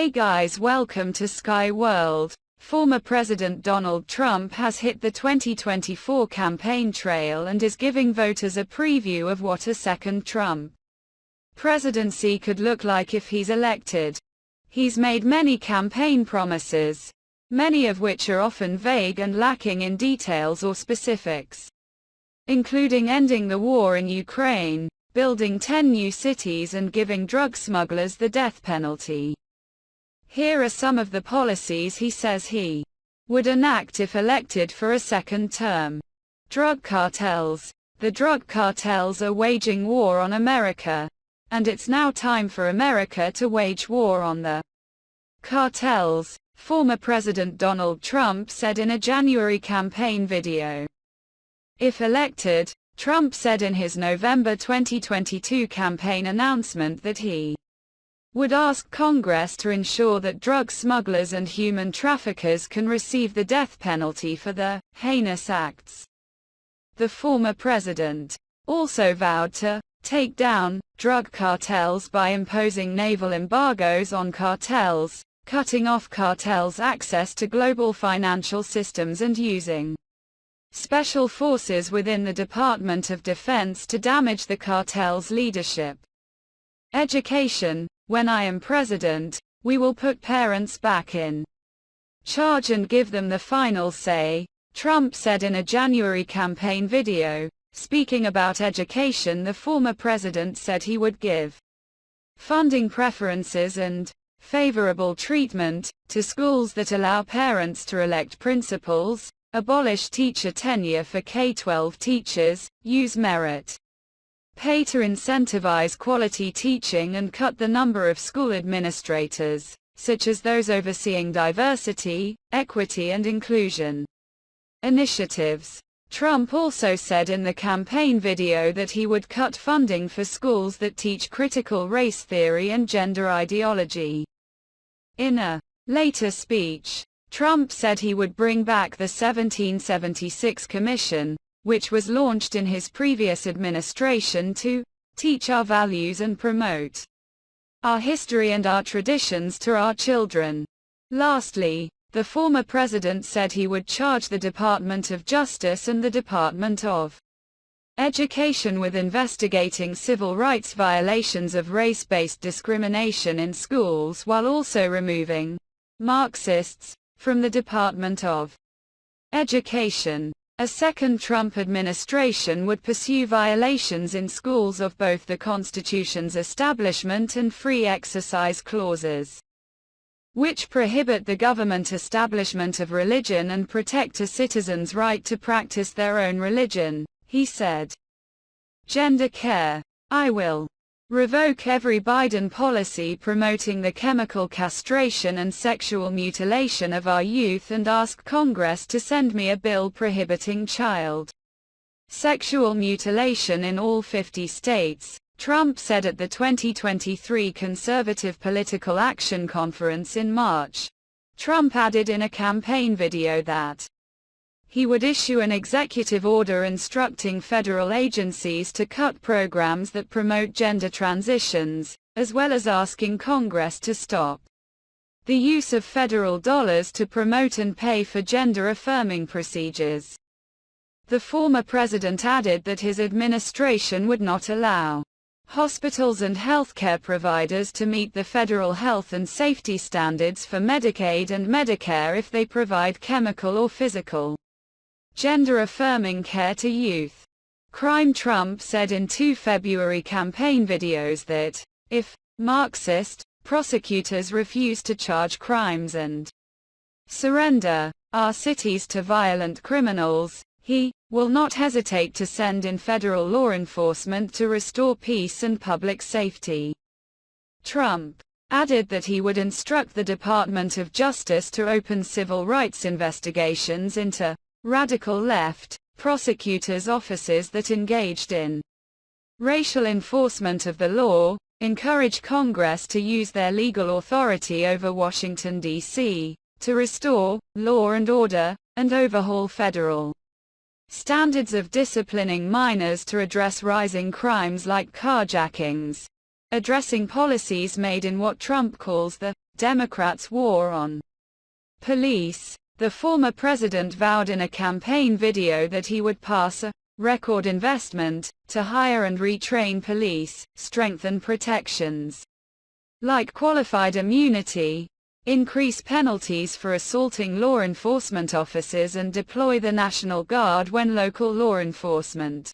Hey guys, welcome to Sky World. Former President Donald Trump has hit the 2024 campaign trail and is giving voters a preview of what a second Trump presidency could look like if he's elected. He's made many campaign promises, many of which are often vague and lacking in details or specifics, including ending the war in Ukraine, building 10 new cities and giving drug smugglers the death penalty. Here are some of the policies he says he would enact if elected for a second term. Drug cartels. The drug cartels are waging war on America, and it's now time for America to wage war on the cartels, former President Donald Trump said in a January campaign video. If elected, Trump said in his November 2022 campaign announcement that he would ask Congress to ensure that drug smugglers and human traffickers can receive the death penalty for the heinous acts. The former president also vowed to take down drug cartels by imposing naval embargoes on cartels, cutting off cartels' access to global financial systems and using special forces within the Department of Defense to damage the cartel's leadership. Education. When I am president, we will put parents back in charge and give them the final say, Trump said in a January campaign video. Speaking about education, the former president said he would give funding preferences and favorable treatment to schools that allow parents to elect principals, abolish teacher tenure for K-12 teachers, use merit pay to incentivize quality teaching and cut the number of school administrators, such as those overseeing diversity, equity and inclusion initiatives. Trump also said in the campaign video that he would cut funding for schools that teach critical race theory and gender ideology. In a later speech, Trump said he would bring back the 1776 Commission, which was launched in his previous administration to teach our values and promote our history and our traditions to our children. Lastly, the former president said he would charge the Department of Justice and the Department of Education with investigating civil rights violations of race-based discrimination in schools while also removing Marxists from the Department of Education. A second Trump administration would pursue violations in schools of both the Constitution's establishment and free exercise clauses, which prohibit the government establishment of religion and protect a citizen's right to practice their own religion, he said. Gender care. I will revoke every Biden policy promoting the chemical castration and sexual mutilation of our youth and ask Congress to send me a bill prohibiting child sexual mutilation in all 50 states, Trump said at the 2023 Conservative Political Action Conference in March. Trump added in a campaign video that he would issue an executive order instructing federal agencies to cut programs that promote gender transitions, as well as asking Congress to stop the use of federal dollars to promote and pay for gender-affirming procedures. The former president added that his administration would not allow hospitals and healthcare providers to meet the federal health and safety standards for Medicaid and Medicare if they provide chemical or physical gender-affirming care to youth. Crime. Trump said in 2 February campaign videos that, if Marxist prosecutors refuse to charge crimes and surrender our cities to violent criminals, he will not hesitate to send in federal law enforcement to restore peace and public safety. Trump added that he would instruct the Department of Justice to open civil rights investigations into radical left prosecutors' offices that engaged in racial enforcement of the law, encourage Congress to use their legal authority over Washington, D.C., to restore law and order, and overhaul federal standards of disciplining minors to address rising crimes like carjackings. addressing policies made in what Trump calls the Democrats' war on police. The former president vowed in a campaign video that he would pass a record investment to hire and retrain police, strengthen protections like qualified immunity, increase penalties for assaulting law enforcement officers, and deploy the National Guard when local law enforcement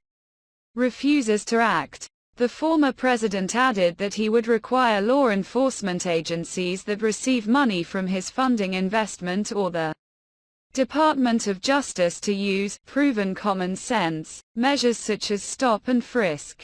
refuses to act. The former president added that he would require law enforcement agencies that receive money from his funding investment or the Department of Justice to use proven common sense measures such as stop and frisk.